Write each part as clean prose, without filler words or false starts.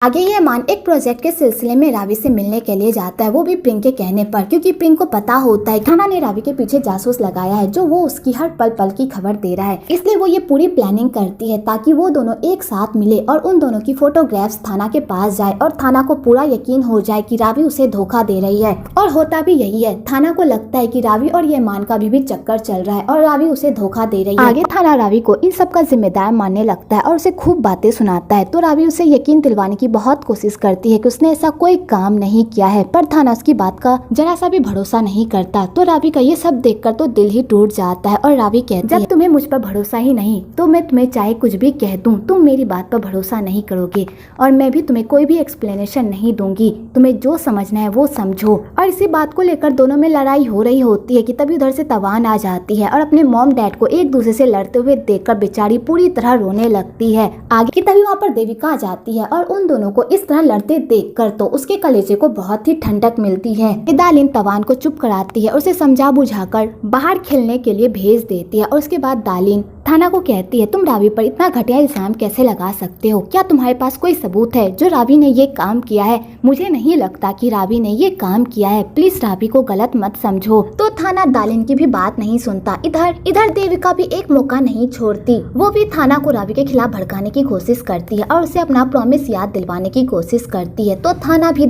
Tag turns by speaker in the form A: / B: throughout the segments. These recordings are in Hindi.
A: आगे ये मान एक प्रोजेक्ट के सिलसिले में रावी से मिलने के लिए जाता है, वो भी प्रिंग के कहने पर, क्योंकि प्रिंग को पता होता है थाना ने रावी के पीछे जासूस लगाया है जो वो उसकी हर पल पल की खबर दे रहा है। इसलिए वो ये पूरी प्लानिंग करती है ताकि वो दोनों एक साथ मिले और उन दोनों की फोटोग्राफ्स थाना के पास जाए और थाना को पूरा यकीन हो जाए कि रावी उसे धोखा दे रही है। और होता भी यही है। थाना को लगता है कि रावी और ये मान का भी चक्कर चल रहा है और रावी उसे धोखा दे रही है। आगे थाना रावी को इन सब का जिम्मेदार मानने लगता है और उसे खूब बातें सुनाता है। तो रावी उसे यकीन दिलवाने की बहुत कोशिश करती है कि उसने ऐसा कोई काम नहीं किया है, पर थाना उसकी बात का जरा सा भी भरोसा नहीं करता। तो रावी का ये सब देखकर तो दिल ही टूट जाता है और रावी कहती है, जब तुम्हें मुझ पर भरोसा ही नहीं तो मैं तुम्हें चाहे कुछ भी कह दूं, तुम मेरी बात पर भरोसा नहीं करोगे और मैं भी तुम्हें कोई भी एक्सप्लेनेशन नहीं दूंगी। तुम्हें जो समझना है वो समझो। और इसी बात को लेकर दोनों में लड़ाई हो रही होती है कि तभी उधर से तवान आ जाती है और अपने मॉम डैड को एक दूसरे से लड़ते हुए देखकर बेचारी पूरी तरह रोने लगती है। आगे की तभी वहाँ पर देविका आ जाती है और उन दोनों को इस तरह लड़ते देखकर तो उसके कलेजे को बहुत ही ठंडक मिलती है। दालिन तवान को चुप कराती है और उसे समझा बुझाकर बाहर खेलने के लिए भेज देती है। और उसके बाद दालिन थाना को कहती है, तुम रावी पर इतना घटिया इल्जाम कैसे लगा सकते हो? क्या तुम्हारे पास कोई सबूत है जो रावी ने ये काम किया है? मुझे नहीं लगता कि रावी ने ये काम किया है, प्लीज रावी को गलत मत समझो। तो थाना दालिन की भी बात नहीं सुनता। इधर देविका भी एक मौका नहीं छोड़ती। वो भी थाना को रावी के खिलाफ भड़काने की कोशिश करती है और उसे अपना प्रॉमिस याद दिलवाने की कोशिश करती है। तो थाना भी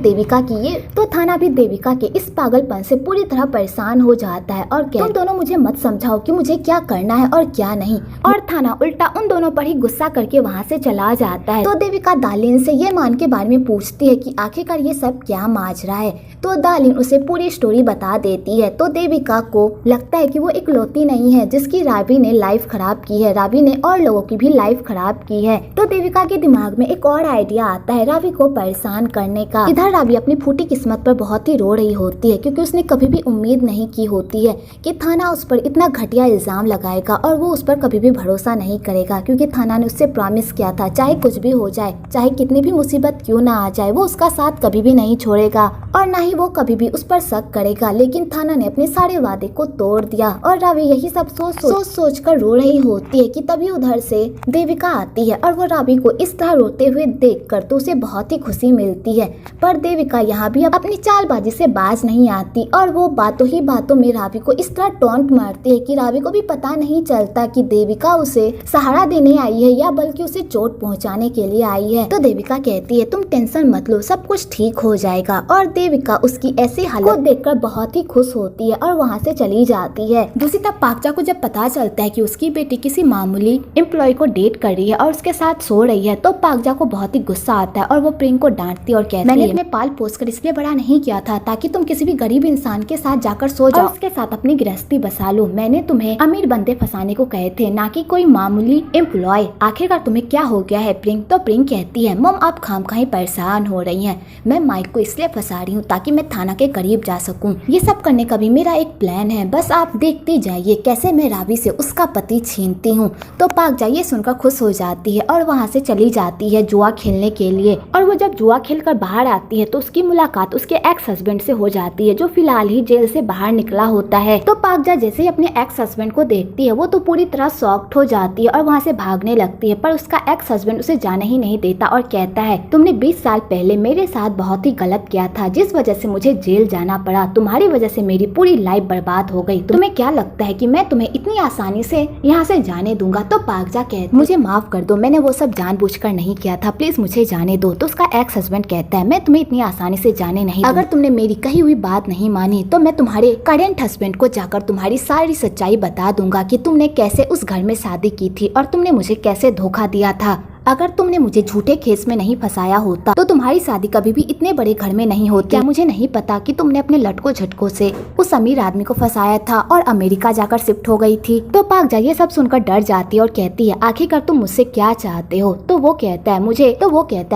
A: देविका के इस पागलपन से पूरी तरह परेशान हो जाता है और तुम दोनों मुझे मत समझाओ कि मुझे क्या करना है और क्या नहीं। और थाना उल्टा उन दोनों पर ही गुस्सा करके वहाँ से चला जाता है। तो देविका दालिन से ये मान के बारे में पूछती है कि आखिरकार ये सब क्या माजरा है। तो दालिन उसे पूरी स्टोरी बता देती है। तो देविका को लगता है कि वो इकलौती नहीं है जिसकी रावी ने लाइफ खराब की है, रावी ने और लोगों की भी लाइफ खराब की है। तो देविका के दिमाग में एक और आइडिया आता है रावी को परेशान करने का। इधर रावी अपनी फूटी किस्मत पर बहुत ही रो रही होती है क्योंकि उसने कभी भी उम्मीद नहीं की होती है कि थाना उस पर इतना घटिया इल्जाम लगाएगा और वो उस पर कभी भी भरोसा नहीं करेगा, क्योंकि थाना ने उससे प्रॉमिस किया था चाहे कुछ भी हो जाए, चाहे कितनी भी मुसीबत क्यों ना आ जाए, वो उसका साथ कभी भी नहीं छोड़ेगा और ना ही वो कभी भी उस पर शक करेगा। लेकिन थाना ने अपने सारे वादे को तोड़ दिया और रावी यही सब सोच कर रो रही होती है कि तभी उधर से देविका आती है और वो रावी को इस तरह रोते हुए देखकर तो उसे बहुत ही खुशी मिलती है। पर देविका यहाँ भी अपनी चालबाजी से बाज नहीं आती और वो बातों ही बातों में रावी को इस तरह टॉन्ट मारती है कि रावी को भी पता नहीं चलता कि देविका उसे सहारा देने आई है या बल्कि उसे चोट पहुंचाने के लिए आई है। तो देविका कहती है, तुम टेंशन मत लो, सब कुछ ठीक हो जाएगा। और देविका उसकी ऐसी हालत देखकर बहुत ही खुश होती है और वहाँ से चली जाती है। दूसरी तरफ पाकजा को जब पता चलता है कि उसकी बेटी किसी मामूली एम्प्लॉय को डेट कर रही है और उसके साथ सो रही है, तो पाकजा को बहुत ही गुस्सा आता है और वो प्रिंग को डांटती और कहती है, मैंने तुम्हें पाल पोस कर इसलिए बड़ा नहीं किया था ताकि तुम किसी भी गरीब इंसान के साथ जाकर सो जाओ, उसके साथ अपनी गृहस्थी बसा लो। मैंने तुम्हें अमीर बंदे फंसाने को कहे थे, ना कि कोई मामूली एम्प्लॉय। आखिरकार तुम्हें क्या हो गया है प्रिंग? तो प्रिंग कहती है, मम आप खामखाई परेशान हो रही हैं। मैं माइक को इसलिए फंसा रही हूँ ताकि मैं थाना के करीब जा सकूं। ये सब करने का भी मेरा एक प्लान है, बस आप देखते जाइए कैसे मैं रावी से उसका पति छीनती हूँ। तो पाकजा ये सुनकर खुश हो जाती है और वहाँ से चली जाती है जुआ खेलने के लिए। और वो जब जुआ खेलकर बाहर आती है तो उसकी मुलाकात उसके एक्स हस्बैंड से हो जाती है जो फिलहाल ही जेल से बाहर निकला होता है। तो पाकजा जैसे ही अपने एक्स हस्बैंड को देखती है वो तो पूरी तरह शॉक्ड हो जाती है और वहाँ से भागने लगती है। पर उसका एक्स हस्बैंड उसे जाने ही नहीं देता और कहता है, तुमने 20 साल पहले मेरे साथ बहुत ही गलत किया था जिस वजह से मुझे जेल जाना पड़ा। तुम्हारी वजह से मेरी पूरी लाइफ बर्बाद हो गई। तुम्हें क्या लगता है कि मैं तुम्हें इतनी आसानी से यहाँ से जाने दूंगा? तो पाकजा कहती, मुझे माफ कर दो, मैंने वो सब जानबूझकर नहीं किया था, प्लीज मुझे जाने दो। तो उसका एक्स हस्बैंड कहता है, मैं तुम्हें इतनी आसानी से जाने नहीं, अगर तुमने मेरी कही हुई बात नहीं मानी तो मैं तुम्हारे करेंट हस्बैंड को जाकर तुम्हारी सारी सच्चाई बता दूंगा कि तुमने कैसे उस घर में शादी की थी और तुमने मुझे कैसे धोखा दिया था। अगर तुमने मुझे झूठे केस में नहीं फंसाया होता तो तुम्हारी शादी कभी भी इतने बड़े घर में नहीं होती। क्या मुझे नहीं पता कि तुमने अपने लटको झटको से उस अमीर आदमी को फंसाया था और अमेरिका जाकर शिफ्ट हो गई थी? तो पाकजा ये सब सुनकर डर जाती है और कहती है, आखिरकार तुम मुझसे क्या चाहते हो? तो वो कहता है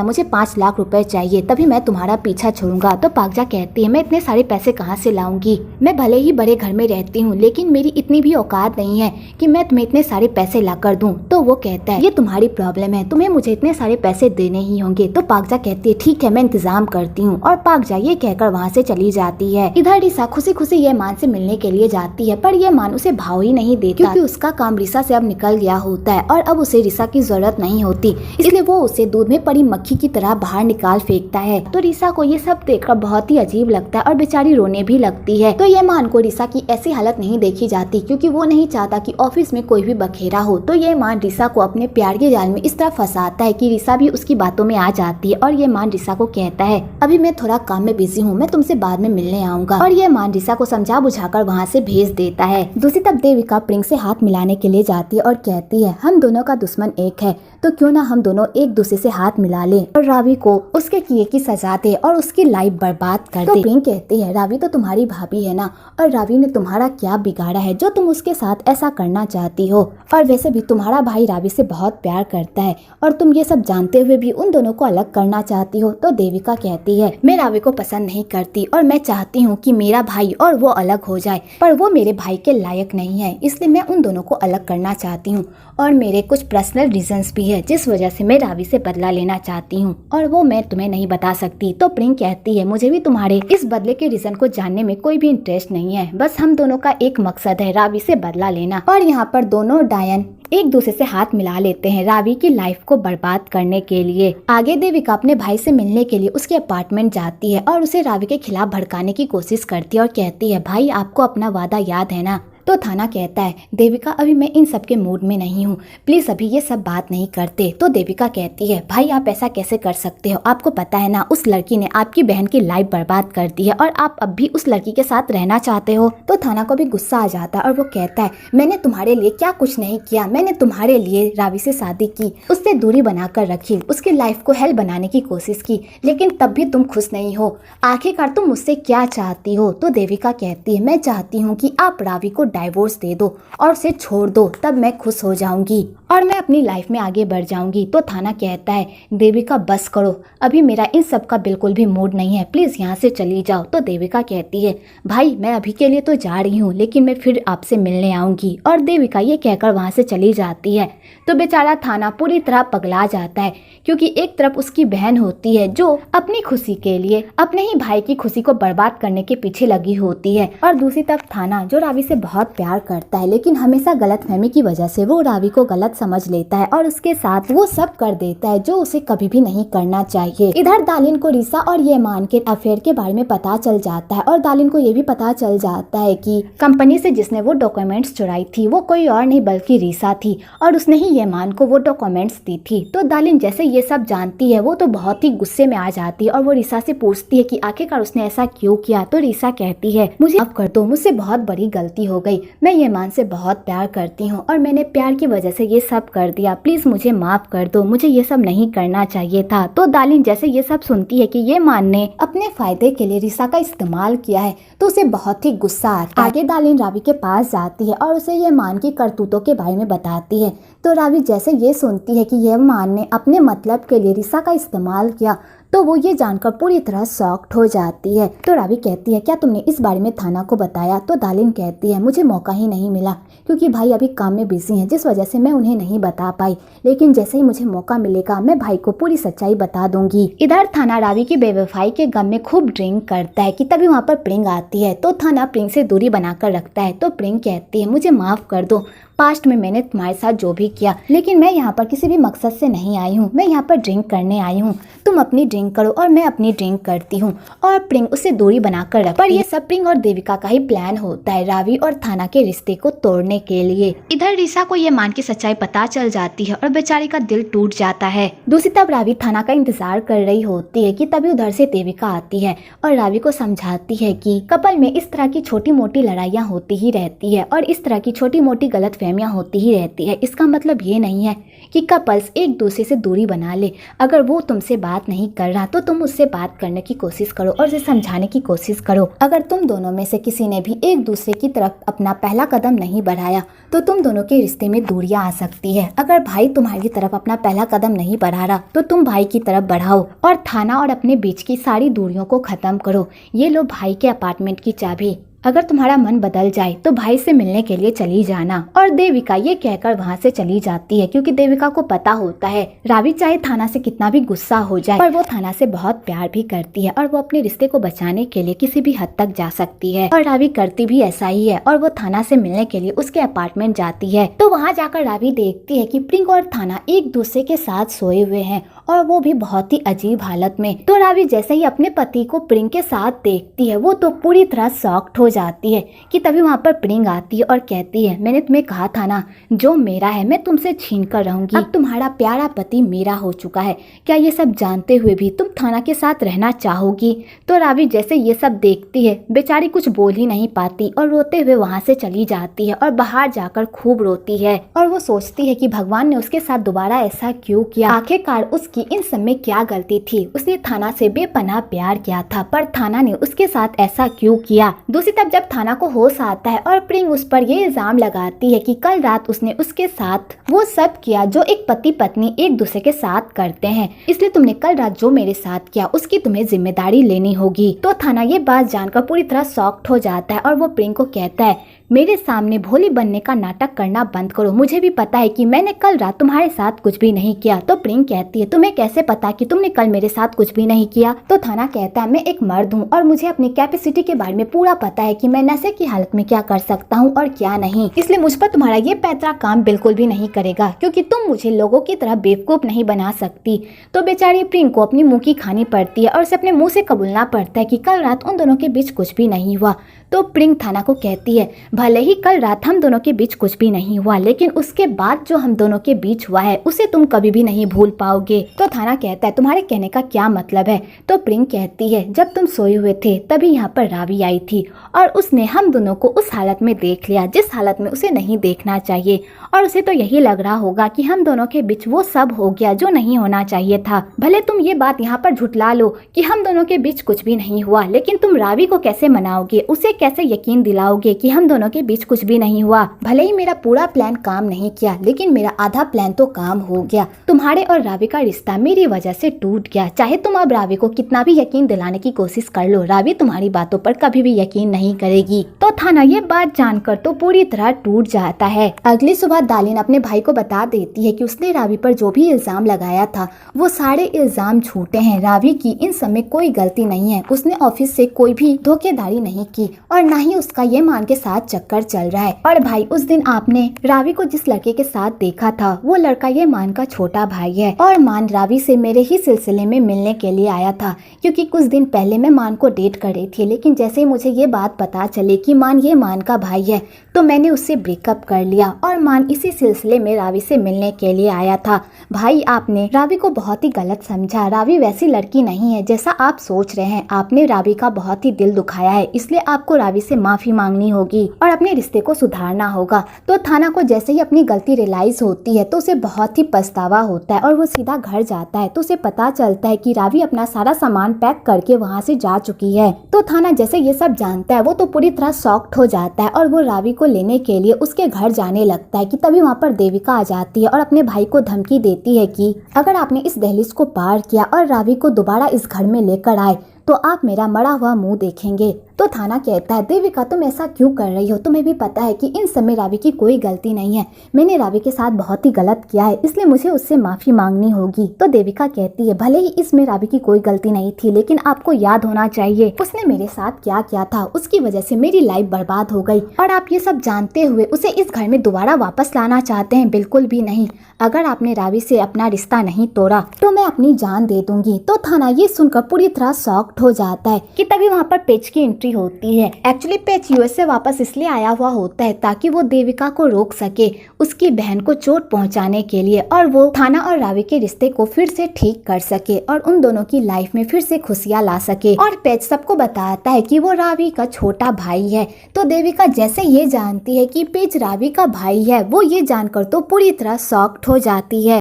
A: मुझे 5 लाख रुपए चाहिए, तभी मैं तुम्हारा पीछा छोड़ूंगा। तो पाकजा कहती है, मैं इतने सारे पैसे कहाँ से लाऊंगी? मैं भले ही बड़े घर में रहती हूँ लेकिन मेरी इतनी भी औकात नहीं है कि मैं तुम्हें इतने सारे पैसे ला कर दूं। तो वो कहता है, ये तुम्हारी प्रॉब्लम है, तुम्हें मुझे इतने सारे पैसे देने ही होंगे। तो पाकजा कहती है ठीक है मैं इंतजाम करती हूँ, और पाकजा ये कहकर वहाँ से चली जाती है। इधर रिसा खुशी खुशी ये मान से मिलने के लिए जाती है, पर ये मान उसे भाव ही नहीं देता क्योंकि उसका काम रिसा से अब निकल गया होता है और अब उसे रिसा की जरूरत नहीं होती, इसलिए वो उसे दूध में पड़ी मक्खी की तरह बाहर निकाल फेंकता है। तो रिसा को ये सब देखकर बहुत ही अजीब लगता है और बेचारी रोने भी लगती है। तो ये मान को रिसा की ऐसी हालत नहीं देखी जाती क्योंकि वो नहीं चाहता कि ऑफिस में कोई भी बखेरा हो। तो ये मान रिसा को अपने प्यार के जाल में इस तरह फंसाता है कि रिसा भी उसकी बातों में आ जाती है और ये मान रिसा को कहता है अभी मैं थोड़ा काम में बिजी हूँ, मैं तुमसे बाद में मिलने आऊंगा, और ये मान रिसा को समझा बुझाकर वहाँ से भेज देता है। दूसरी तरफ देविका प्रिंक से हाथ मिलाने के लिए जाती है और कहती है हम दोनों का दुश्मन एक है, तो क्यों ना हम दोनों एक दूसरे से हाथ मिला लें और रावी को उसके किए की सजा दे और उसकी लाइफ बर्बाद कर दे। तो प्रिंक कहती है रावी तो तुम्हारी भाभी है ना, और रावी ने तुम्हारा क्या बिगाड़ा है जो तुम उसके साथ ऐसा करना चाहती हो, और वैसे भी तुम्हारा भाई रावी से बहुत प्यार करता है और तुम ये सब जानते हुए भी उन दोनों को अलग करना चाहती हो। तो देविका कहती है मैं रावी को पसंद नहीं करती और मैं चाहती हूँ कि मेरा भाई और वो अलग हो जाए, पर वो मेरे भाई के लायक नहीं है, इसलिए मैं उन दोनों को अलग करना चाहती हूँ और मेरे कुछ पर्सनल रीजंस भी है जिस वजह से मैं रावी से बदला लेना चाहती हूँ और वो मैं तुम्हें नहीं बता सकती। तो प्रिंक कहती है मुझे भी तुम्हारे इस बदले के रीजन को जानने में कोई भी इंटरेस्ट नहीं है, बस हम दोनों का एक मकसद है रावी से बदला लेना। और यहाँ पर दोनों डायन एक दूसरे से हाथ मिला लेते हैं रावी की लाइफ को बर्बाद करने के लिए। आगे देविका अपने भाई से मिलने के लिए उसके अपार्टमेंट जाती है और उसे रावी के खिलाफ भड़काने की कोशिश करती है और कहती है भाई आपको अपना वादा याद है ना। तो थाना कहता है देविका अभी मैं इन सब के मूड में नहीं हूँ, प्लीज अभी ये सब बात नहीं करते। तो देविका कहती है भाई आप ऐसा कैसे कर सकते हो, आपको पता है ना उस लड़की ने आपकी बहन की लाइफ बर्बाद कर दी है और आप अब भी उस लड़की के साथ रहना चाहते हो। तो थाना को भी गुस्सा आ जाता है और वो कहता है मैंने तुम्हारे लिए क्या कुछ नहीं किया, मैंने तुम्हारे लिए रावी से शादी की, उससे दूरी बनाकर रखी, उसकी लाइफ को हेल बनाने की कोशिश की, लेकिन तब भी तुम खुश नहीं हो, आखिरकार तुम मुझसे क्या चाहती हो। तो देविका कहती है मैं चाहती हूँ कि आप रावी को डाइवोर्स दे दो और उसे छोड़ दो, तब मैं खुश हो जाऊंगी और मैं अपनी लाइफ में आगे बढ़ जाऊंगी। तो थाना कहता है देविका बस करो, अभी मेरा इन सब का बिल्कुल भी मूड नहीं है, प्लीज यहाँ से चली जाओ। तो देविका कहती है भाई मैं अभी के लिए तो जा रही हूँ लेकिन मैं फिर आपसे मिलने आऊंगी, और देविका ये कहकर वहाँ से चली जाती है। तो बेचारा थाना पूरी तरह पगला जाता है क्योंकि एक तरफ उसकी बहन होती है जो अपनी खुशी के लिए अपने ही भाई की खुशी को बर्बाद करने के पीछे लगी होती है, और दूसरी तरफ थाना जो रावी से बहुत प्यार करता है लेकिन हमेशा गलतफहमी की वजह से वो रावी को गलत समझ लेता है और उसके साथ वो सब कर देता है जो उसे कभी भी नहीं करना चाहिए। इधर दालिन को रिसा और ये मान के अफेयर के बारे में पता चल जाता है और दालिन को ये भी पता चल जाता है कि कंपनी से जिसने वो डॉक्यूमेंट्स चुराई थी वो कोई और नहीं बल्कि रिसा थी और उसने ही ये मान को वो डॉक्यूमेंट्स दी थी। तो दालिन जैसे ये सब जानती है वो तो बहुत ही गुस्से में आ जाती है और वो रिसा से पूछती है कि आखिरकार उसने ऐसा क्यों किया। तो रिसा कहती है मुझे माफ कर दो, मुझसे बहुत बड़ी गलती हो गई, मैं ये मान से बहुत प्यार करती हूँ और मैंने प्यार की वजह से ये सब कर दिया, प्लीज मुझे माफ कर दो, मुझे ये सब नहीं करना चाहिए था। तो दालिन जैसे ये सब सुनती है कि ये मान ने अपने फायदे के लिए रिसा का इस्तेमाल किया है तो उसे बहुत ही गुस्सा आता है। आगे दालिन रावी के पास जाती है और उसे ये मान की करतूतों के बारे में बताती है। तो रावी जैसे ये सुनती है कि यह मान ने अपने मतलब के लिए रिसा का इस्तेमाल किया तो वो ये जानकर पूरी तरह शॉक्ड हो जाती है। तो रावी कहती है क्या तुमने इस बारे में थाना को बताया। तो दालिन कहती है मुझे मौका ही नहीं मिला क्योंकि भाई अभी काम में बिजी हैं जिस वजह से मैं उन्हें नहीं बता पाई, लेकिन जैसे ही मुझे मौका मिलेगा मैं भाई को पूरी सच्चाई बता दूंगी। इधर थाना रावी की बेवफाई के गम में खूब ड्रिंक करता है कि तभी वहाँ पर प्रिंग आती है। तो थाना प्रिंग से दूरी बनाकर रखता है। तो प्रिंग कहती है मुझे माफ कर दो, पास्ट में मैंने तुम्हारे साथ जो भी किया, लेकिन मैं यहाँ पर किसी भी मकसद से नहीं आई हूँ, मैं यहाँ पर ड्रिंक करने आई हूँ, तुम अपनी ड्रिंक करो और मैं अपनी ड्रिंक करती हूँ। और प्रिंग उससे दूरी बनाकर रख, पर ये सब प्रिंग और देविका का ही प्लान होता है रावी और थाना के रिश्ते को तोड़ने के लिए। इधर रिसा को ये मान की सच्चाई पता चल जाती है और बेचारी का दिल टूट जाता है। दूसरी तरफ रावी थाना का इंतजार कर रही होती है कि तभी उधर से देविका आती है और रावी को समझाती है कि कपल में इस तरह की छोटी मोटी लड़ाइयाँ होती ही रहती है और इस तरह की छोटी मोटी गलतफहमियां होती ही रहती है। इसका मतलब ये नहीं है कि कपल्स एक दूसरे से दूरी बना ले। अगर वो तुमसे बात नहीं कर रहा तो तुम उससे बात करने की कोशिश करो और उसे समझाने की कोशिश करो। अगर तुम दोनों में से किसी ने भी एक दूसरे की तरफ अपना पहला कदम नहीं बढ़ाया तो तुम दोनों के रिश्ते में दूरियां आ सकती है। अगर भाई तुम्हारी तरफ अपना पहला कदम नहीं बढ़ा रहा तो तुम भाई की तरफ बढ़ाओ और थाना और अपने बीच की सारी दूरियों को खत्म करो। ये लो भाई के अपार्टमेंट की चाबी, अगर तुम्हारा मन बदल जाए तो भाई से मिलने के लिए चली जाना। और देविका ये कहकर वहाँ से चली जाती है क्योंकि देविका को पता होता है रावी चाहे थाना से कितना भी गुस्सा हो जाए पर वो थाना से बहुत प्यार भी करती है और वो अपने रिश्ते को बचाने के लिए किसी भी हद तक जा सकती है। और रावी करती भी ऐसा ही है और वो थाना से मिलने के लिए उसके अपार्टमेंट जाती है। तो वहाँ जाकर रावी देखती है कि प्रिंक और थाना एक दूसरे के साथ सोए हुए हैं और वो भी बहुत ही अजीब हालत में। तो रावी जैसे ही अपने पति को प्रिंक के साथ देखती है वो तो पूरी तरह शॉक्ड हो जाती है कि तभी वहाँ पर प्रिंक आती है और कहती है मैंने तुम्हें कहा था ना जो मेरा है मैं तुमसे छीन कर रहूंगी। अब तुम्हारा प्यारा पति मेरा हो चुका है, क्या ये सब जानते हुए भी तुम थाना के साथ रहना चाहोगी? तो रावी जैसे ये सब देखती है बेचारी कुछ बोल ही नहीं पाती और रोते हुए वहाँ से चली जाती है और बाहर जाकर खूब रोती है और वो सोचती है कि भगवान ने उसके साथ दोबारा ऐसा क्यों किया। आखिरकार उसकी इन सब में क्या गलती थी? उसने थाना से बेपनाह प्यार किया था पर थाना ने उसके साथ ऐसा क्यों किया? दूसरी तरफ जब थाना को होश आता है और प्रिंक उस पर ये इल्जाम लगाती है कि कल रात उसने उसके साथ वो सब किया जो एक पति पत्नी एक दूसरे के साथ करते हैं, इसलिए तुमने कल रात जो मेरे साथ किया उसकी तुम्हें जिम्मेदारी लेनी होगी। तो थाना ये बात जानकर पूरी तरह शॉक्ड हो जाता है और वो प्रिंक को कहता है मेरे सामने भोली बनने का नाटक करना बंद करो, मुझे भी पता है कि मैंने कल रात तुम्हारे साथ कुछ भी नहीं किया। तो प्रिंक कहती है तुम्हें कैसे पता कि तुमने कल मेरे साथ कुछ भी नहीं किया? तो थाना कहता है मैं एक मर्द हूँ और मुझे अपनी कैपेसिटी के बारे में पूरा पता है कि मैं नशे की हालत में क्या कर सकता हूँ और क्या नहीं, इसलिए मुझ पर तुम्हारा ये पैतरा काम बिल्कुल भी नहीं करेगा क्योंकि तुम मुझे लोगों की तरह बेवकूफ नहीं बना सकती। तो बेचारी प्रिंक को अपनी मुंह की खानी पड़ती है और उसे अपने मुंह से कबूलना पड़ता है कि कल रात उन दोनों के बीच कुछ भी नहीं हुआ। तो प्रिंक थाना को कहती है भले ही कल रात हम दोनों के बीच कुछ भी नहीं हुआ लेकिन उसके बाद जो हम दोनों के बीच हुआ है उसे तुम कभी भी नहीं भूल पाओगे। तो थाना कहता है तुम्हारे कहने का क्या मतलब है? तो प्रिंक कहती है जब तुम सोए हुए थे तभी यहाँ पर रावी आई थी और उसने हम दोनों को उस हालत में देख लिया जिस हालत में उसे नहीं देखना चाहिए और उसे तो यही लग रहा होगा कि हम दोनों के बीच वो सब हो गया जो नहीं होना चाहिए था। भले तुम ये बात यहाँ पर झुटला लो कि हम दोनों के बीच कुछ भी नहीं हुआ लेकिन तुम रावी को कैसे मनाओगे, उसे कैसे यकीन दिलाओगे कि हम दोनों के बीच कुछ भी नहीं हुआ? भले ही मेरा पूरा प्लान काम नहीं किया लेकिन मेरा आधा प्लान तो काम हो गया। तुम्हारे और रावी का रिश्ता मेरी वजह से टूट गया, चाहे तुम अब रावी को कितना भी यकीन दिलाने की कोशिश कर लो, रावी तुम्हारी बातों पर कभी भी यकीन नहीं करेगी। तो थाना ये बात जानकर तो पूरी तरह टूट जाता है। अगली सुबह दालिन अपने भाई को बता देती है कि उसने रावी पर जो भी इल्जाम लगाया था वो सारे इल्जाम झूठे हैं, रावी की इन सब में कोई गलती नहीं है, उसने ऑफिस से कोई भी धोखेधारी नहीं की और न ही उसका ये मान के साथ चक्कर चल रहा है। और भाई उस दिन आपने रावी को जिस लड़के के साथ देखा था वो लड़का ये मान का छोटा भाई है और मान रावी से मेरे ही सिलसिले में मिलने के लिए आया था क्योंकि कुछ दिन पहले मैं मान को डेट कर रही थी लेकिन जैसे ही मुझे ये बात पता चली कि मान ये मान का भाई है तो मैंने उससे ब्रेकअप कर लिया और मान इसी सिलसिले में रावी से मिलने के लिए आया था। भाई आपने रावी को बहुत ही गलत समझा, रावी वैसी लड़की नहीं है जैसा आप सोच रहे हैं, आपने रावी का बहुत ही दिल दुखाया है इसलिए आपको रावी से माफी मांगनी होगी और अपने रिश्ते को सुधारना होगा। तो थाना को जैसे ही अपनी गलती रियलाइज होती है तो उसे बहुत ही पछतावा होता है और वो सीधा घर जाता है तो उसे पता चलता है कि रावी अपना सारा सामान पैक करके वहाँ से जा चुकी है। तो थाना जैसे ये सब जानता है वो तो पूरी तरह शॉक्ड हो जाता है और वो रावी को लेने के लिए उसके घर जाने लगता है कि तभी वहाँ पर देविका आ जाती है और अपने भाई को धमकी देती है कि अगर आपने इस दहलीज को पार किया और रावी को दोबारा इस घर में लेकर आए तो आप मेरा मरा हुआ मुंह देखेंगे। तो थाना कहता है देविका तुम ऐसा क्यों कर रही हो, तुम्हें भी पता है कि इन सब में रावी की कोई गलती नहीं है, मैंने रावी के साथ बहुत ही गलत किया है इसलिए मुझे उससे माफी मांगनी होगी। तो देविका कहती है भले ही इसमें रावी की कोई गलती नहीं थी लेकिन आपको याद होना चाहिए उसने मेरे साथ क्या किया था, उसकी वजह से मेरी लाइफ बर्बाद हो गई और आप ये सब जानते हुए उसे इस घर में दोबारा वापस लाना चाहते हैं, बिल्कुल भी नहीं। अगर आपने रावी से अपना रिश्ता नहीं तोड़ा तो मैं अपनी जान दे दूंगी। तो थाना ये सुनकर पूरी तरह शॉक्ड हो जाता है कि तभी वहाँ पर पेज की एंट्री होती है। एक्चुअली पेज यूएस से वापस इसलिए आया हुआ होता है ताकि वो देविका को रोक सके उसकी बहन को चोट पहुंचाने के लिए और वो थाना और रावी के रिश्ते को फिर से ठीक कर सके और उन दोनों की लाइफ में फिर से खुशियां ला सके। और पेज सबको बताता है कि वो रावी का छोटा भाई है। तो देविका जैसे ये जानती है कि पेज रावी का भाई है वो ये जानकर तो पूरी तरह शॉक्ड हो जाती है।